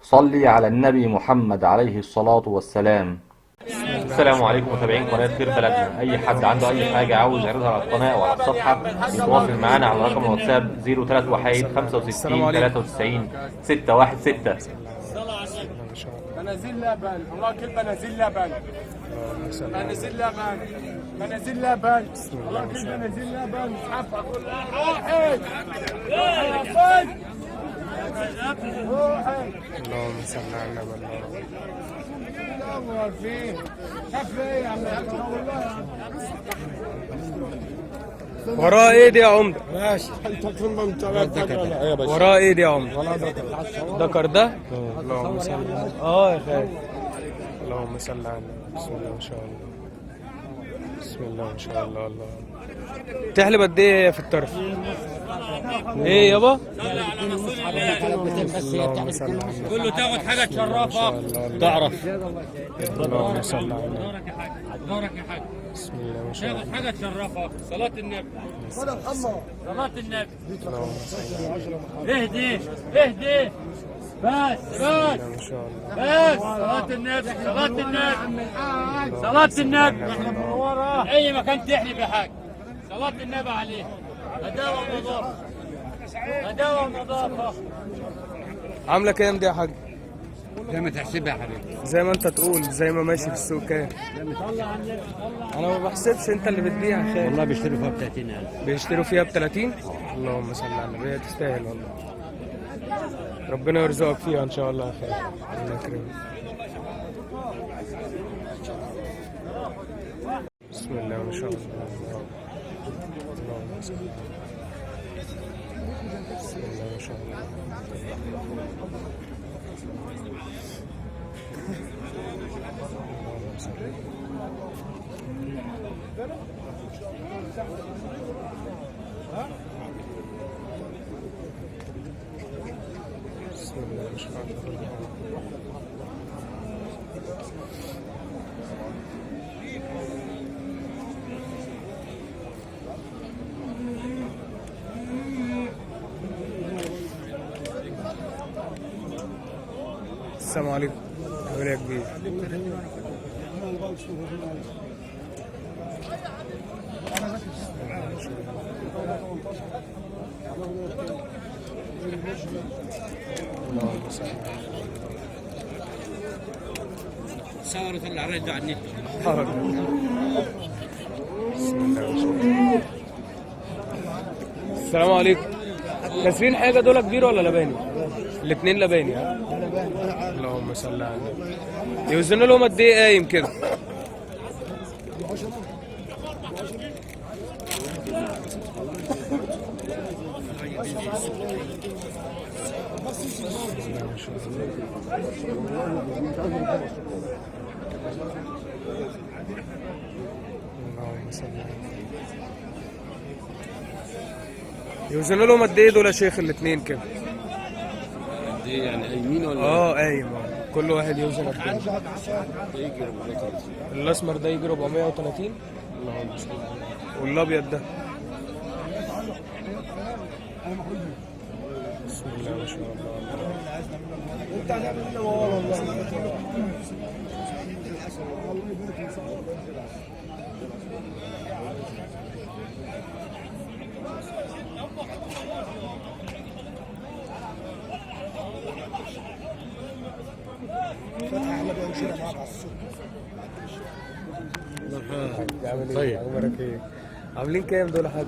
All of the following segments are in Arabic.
صلي على النبي محمد عليه الصلاة والسلام. السلام عليكم متابعين قناة خير بلدنا. أي حد عنده أي حاجة عاوز يعرضها على القناة أو على الصفحة يتواصل معانا على رقم الواتساب 03 وحيد 65 93 616. بنازل لبن، الله كل بنازل لبن، بنازل لبن، بنازل لبن، الله كل بنازل لبن، حفا كلها روحي روحي روحي. اللهم صل على النبي. الله فيه شاف ايه يا عم والله. وراه ايه دي يا عمده؟ ماشي انت تنضم ثلاث وراه ايه دي يا عمده؟ ذكر ده؟ اللهم صل يا خالد. اللهم صل على النبي. بسم الله ما شاء الله. بسم الله ما شاء الله. الله تحلب قد ايه في الطرف؟ ايه يابا؟ اللهم صل على النبي. كله تاخد حاجه تشرفك تعرف. اللهم صل على النبي. دورك يا حاج. بسم الله ما شاء الله. تاخد حاجه تشرفك. صلاه النبي. صلاه النبي. اللهم صل على النبي. اهدي اهدي بس بسم الله ما شاء الله. بس صلاه النبي صلاه النبي صلاه النبي. اي مكان تحلب يا حاج. صلاه النبي عليه. هداوه ونظافه هداوه ونظافه. عامله كام دي يا حاج؟ زي ما تحسبها يا حبيبي. زي ما انت تقول، زي ما ماشي في السوق كام؟ انا ما بحسبش، انت اللي بتبيع يا خالد. والله بيشتروا فيها ب 30,000. بيشتروا فيها ب 30. اللهم صل على النبي. هي تستاهل والله. ربنا يرزقك فيها ان شاء الله يا خالد. الله يكرمك. بسم الله ما شاء الله. اللهم صل. بسم الله ما شاء الله. اللهم صل. بسم الله ما شاء الله. السلام عليكم. عامل ايه يا كبير؟ اللهم صل. صورت اللي على النت. حاضر. بسم الله ما شاء الله. السلام عليكم. كاسرين حاجه دول كبير ولا لباني؟ الاثنين لباني. ها؟ اللهم صل على النبي. يوزنوا لهم قد ايه قايم كده؟ اللهم صل على النبي. يوزنوا لهم قد ايه دول يا شيخ الاثنين كده؟ دي يعني قايمين ولا قايم. كل واحد يوزن قد ايه؟ يجي 430. الاسمر ده يجي 430. اللهم صل. والابيض ده؟ بسم الله ما شاء الله. طيب اخبارك ايه؟ عاملين كام دول يا حاج؟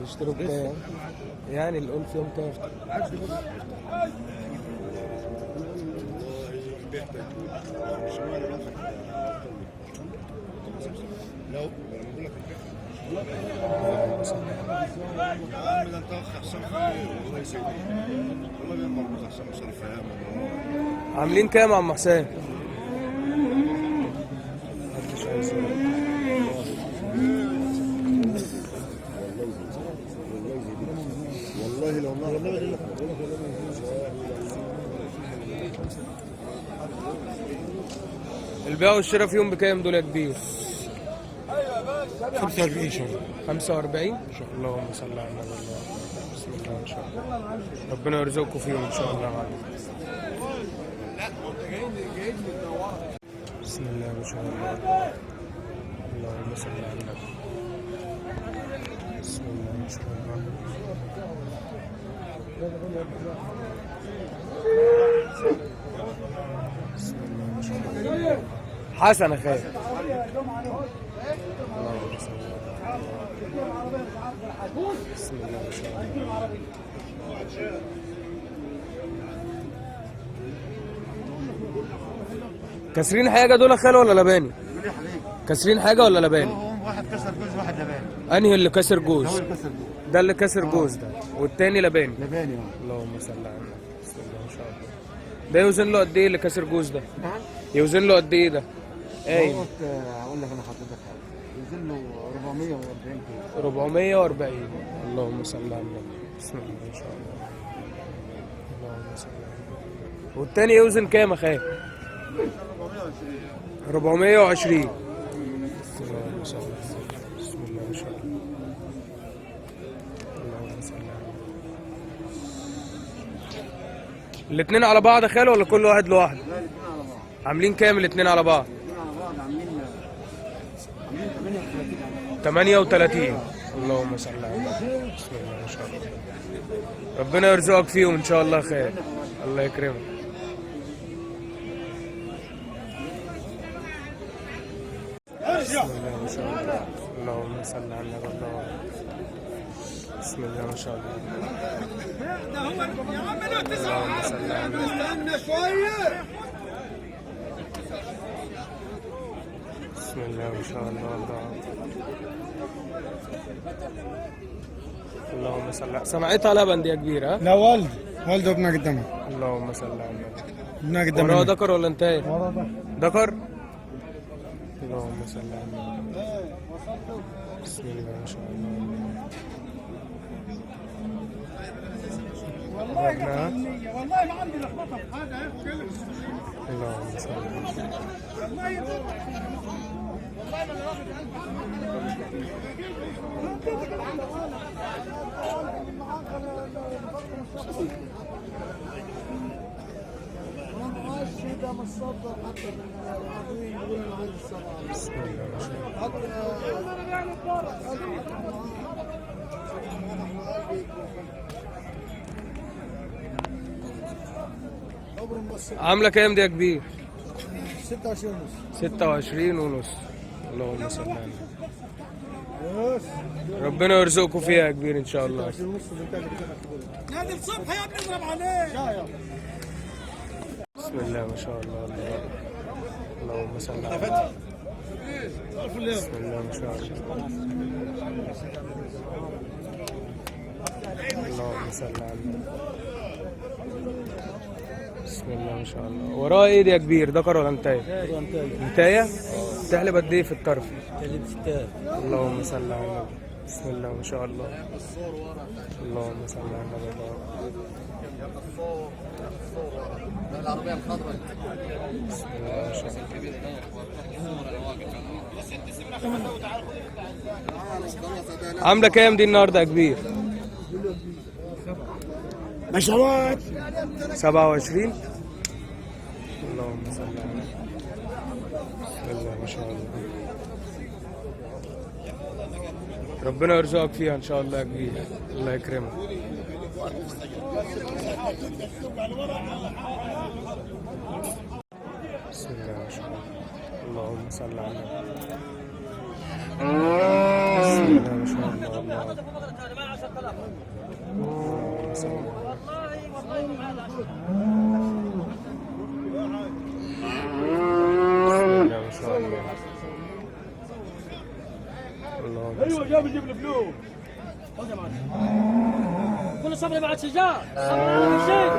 بيشتروا بكام؟ يعني الأول فيهم كام؟ عاملين كام يا عم حسين؟ والله لو والله البيع والشراء فيهم بكام دول يا كبير؟ 45 شهر 45. اللهم صل على النبي. بسم الله. الله ان شاء الله. ربنا يرزقكم فيهم ان شاء الله. بسم الله ما شاء الله. اللهم صل على النبي. بسم الله ما شاء الله. بسم الله ما شاء الله. حسن اخي. اللهم صل على النبي. بسم الله ما شاء الله. كاسرين حاجه دول خال ولا لباني؟ كاسرين حاجه ولا لباني؟ واحد كسر جوز واحد لباني. انهي اللي كسر جوز؟ هو اللي كسر جوز. ده اللي كسر جوز ده، والتاني لباني. لباني اللهم صل على النبي. بسم الله ما شاء الله. ده يوزن له قد ايه اللي كسر جوز ده؟ يوزن له قد ايه ده؟ ايوه هقول لك انا حضرتك حاجه. ينزل له 440 كيلو. 440. اللهم صل على النبي. بسم الله ما شاء الله. اللهم صل على النبي. والتاني يوزن كام يا خال؟ 420. بسم الله ما شاء الله. بسم الله ما شاء الله. اللهم صل على النبي. الاثنين على بعض يا خال ولا كل واحد لوحده؟ لا الاثنين على بعض. عاملين كام الاثنين على بعض؟ الاثنين على بعض عاملين 38. 38. اللهم صل على النبي. بسم الله ما شاء الله. ربنا يرزقك فيهم ان شاء الله خير. الله يكرمك. بسم الله ما شاء الله. اللهم صل على النبي. الله. بسم الله ما شاء الله. اللهم صل على النبي. بسم الله ما شاء الله. الله. اللهم صل على. سمعتها لبن دي يا كبير ها؟ لا والده ابنها قدامها. اللهم صل على النبي. ابنها قدامها. وراه ذكر ولا انتهى؟ وراه ذكر. اللهم صل على النبي. بسم الله ما شاء الله. والله ما عندي لخبطه في هذا. اللهم صل على النبي. بسم الله ما شاء الله. عامله كام دي يا كبير؟ 26 ونص. 26 ونص. اللهم صل على النبي. ربنا يرزقكم فيها يا كبير ان شاء الله. نادي الصبح يا ابني اضرب عليه. بسم الله ما شاء الله. الله. اللهم صل على النبي. بسم الله ما شاء الله. اللهم صل على النبي. بسم الله ما شاء الله. وراه ايه دي يا كبير؟ ذكر ولا انتايه؟ انتايه؟ تحلب قد ايه في الطرف؟ اللهم صل على النبي. بسم الله ما شاء الله. اللهم صل على النبي. العربيه الخضراء. بسم الله ما شاء الله. عامله كام دي النهارده يا كبير؟ مشروات 27. اللهم صل على النبي. بسم الله ما شاء الله. ربنا يرزقك فيها ان شاء الله يا كبير. الله يكرمك. بسم الله ما شاء الله. اللهم صل على النبي. بسم الله ما شاء الله. الله. اللهم صل على النبي. بسم الله ما شاء الله. اللهم صل. جاب يجيب الفلوس. كل صبري بعد شجاع. صبري شيء.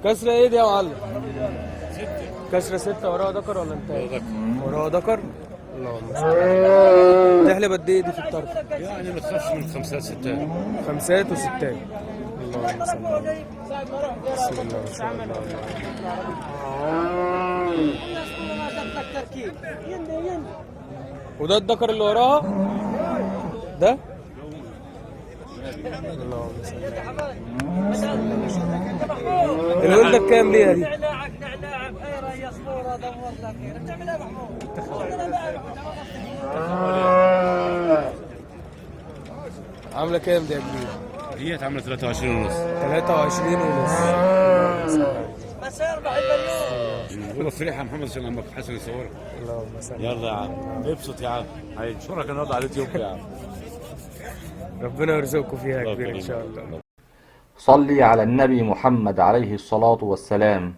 كسرة ايه دي يا معلم؟ كسرة 6. وراها ذكر ولا انتهى؟ وراها ذكر. اللهم صل على النبي. تحلب قد ايه دي في الطرف؟ يعني ما تخافش من 5 6. 5 و6. اللهم صل على النبي. بسم الله ما شاء الله. وده الذكر اللي وراها؟ ده؟ اللهم صل على الولد ده بكام ليها دي؟ نعناعك نعناع بخير هي صبوره دور لك بتعمل ايه يا محمود؟ عامله كام دي يا كبير؟ ديت عامله 23 ونص. 23 ونص. بس يربح المليون. قول فريحه محمد عشان عمك حسن يصورك. اللهم صل. يلا يا عم ابسط يا عم، هينشرك النهارده على اليوتيوب يا عم. ربنا يرزقكم فيها يا كبير ان شاء الله. صلي على النبي محمد عليه الصلاة والسلام.